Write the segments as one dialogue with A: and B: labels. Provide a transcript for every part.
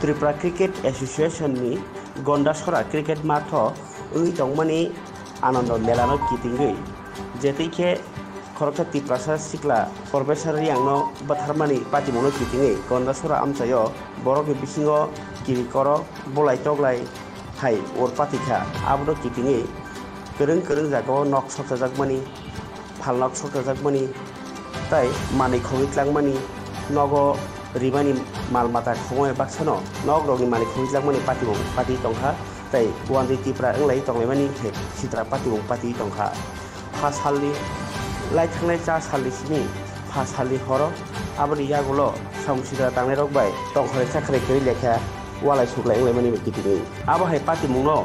A: Tripura cricket association नि गंडासरा cricket माठ दंगमानी आनंद melano कितिंगै जेतैखे खरकथा Tripura सिक्ला परमेश्वर यांनो बाथारमानी पातिमोनो कितिंगै गंडासरा आमचायो बरक बिसिङो गिरिकर बलाय तगलाय हाय और पातिखा आबो कितिंगै गोरों गोरों जागाव नक सखजाकमानी फालनक सखजाकमानी ताई मानै खौइतलांमानी नगो रिमानी मालमाता खङय बाक्सानो नग रगनि मानै खौइतलांमानी पाति तंखा ताई वानदे त्रिपुरा ओंलाय तंलायमानी सित्रा पाति तंखा फासालनि लाइथांनाय जा सालिसनि फासालनि हर आबनि यागुलो सामसिदा तांनाय रगबाय तंखरे साखरे गै लेखा वालाय सुगलाय ओंलायमानी कितिगै आबहाय पाति मुंनो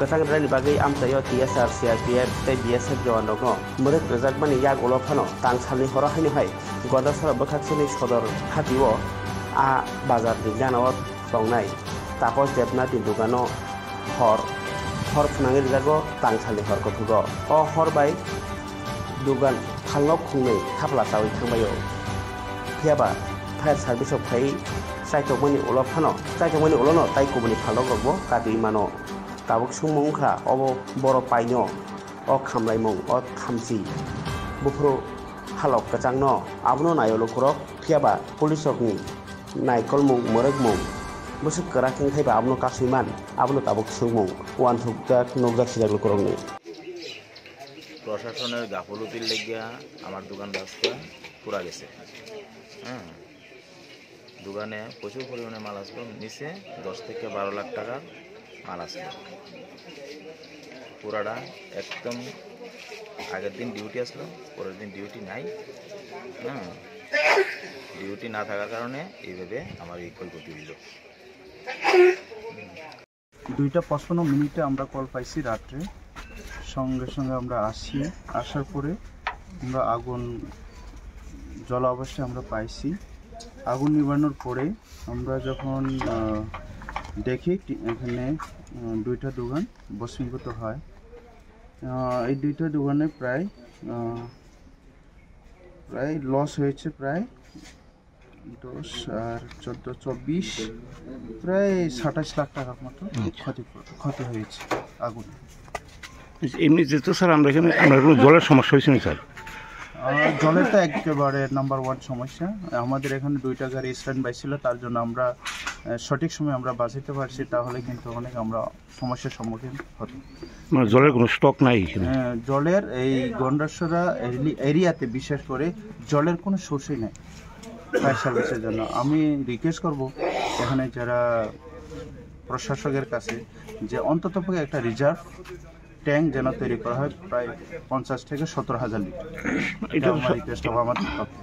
A: गोथां रायनि बागै आमचायो टीएसआर सीआरपीएफ तै बीएसएफ जवान दङ मोरक रजाकमानी यागुलो फानो तांसालनि हर हायनोहाय गंडासरा बखाक्सनि सदर खाथियाव आ बाजार दिगानाव दंनाय तापस देबना दिन्दुगानो हर फुनाङै रिजागो तांसालनि हरखौ फुगो अ हर बाय दुगान फालनक खुंनै खाफला सावै थांबायो फियाबा फायर सार्भिसआव फाय साइटकमानी उलो फानो साइटकमानी उलोनो ताइकुबनि फालनक रगबो कादि मानो ताबुक सुमुंखा अब बर पाइनो अ खामलायमुं अ थामसि बुफ्रु हालक गचांनो आबनो नायलो खरक फियाबा पुलिसकनि नायकल मुं मोरक मुं बुसु कराखिं थाइबा आबनो कासुइमान आबनो ताबुक सुमुं वान थुकदा नगदा सिजागल करंनि
B: প্রশাসনের গাফলতির লেগিয়া আমার দোকান রাস্তা পুরা গেছে। হ্যাঁ, দোকানে প্রচুর পরিমাণে মাল আসলো, নিচে 10 থেকে 12 লাখ টাকার মাল আসলো। পুরাটা একদম আগের দিন ডিউটি আসলো, পরের দিন ডিউটি নাই। হ্যাঁ, ডিউটি না থাকার কারণে এইভাবে আমার এই ক্ষয়ক্ষতি হইল।
C: 2:55 মিনিটে আমরা কল পাইছি রাত্রে, সঙ্গে সঙ্গে আমরা আসার পরে আমরা আগুন জ্বলা অবস্থায় আমরা পাইছি। আগুন নিবানোর পরে আমরা যখন দেখি এখানে 2টা দোকান ভস্মীভূত হয়। এই 2টা দোকানে প্রায় লস হয়েছে প্রায় 10 আর 14 24 প্রায় 27 লাখ টাকার মতো ক্ষতি হয়েছে আগুনে।
D: এমনিতে তো স্যার আমরা এখানে কোনো জলের সমস্যা হয়েছে না স্যার?
C: জলের তো একেবারে নাম্বার 1 সমস্যা। আমাদের এখানে 2টা গাড়ি স্ট্যান্ড বাই ছিল, তার জন্য আমরা সঠিক সময় আমরা বাঁচাতে পারছি, তাহলে কিন্তু অনেক আমরা সমস্যার সম্মুখীন হতো।
D: মানে জলের কোনো স্টক নাই এখানে?
C: জলের এই গন্ডাসরা এরিয়াতে বিশেষ করে জলের কোনো সোর্সই নাই ফায়ার সার্ভিসের জন্য। আমি রিকোয়েস্ট করব এখানে যারা প্রশাসকের কাছে যে অন্ততপক্ষে একটা রিজার্ভ ট্যাঙ্ক যেন তৈরি করা হয়, প্রায় 50 থেকে 70 হাজার লিটার। এটা আমার রিকোয়েস্ট হবে আমাদের পক্ষে।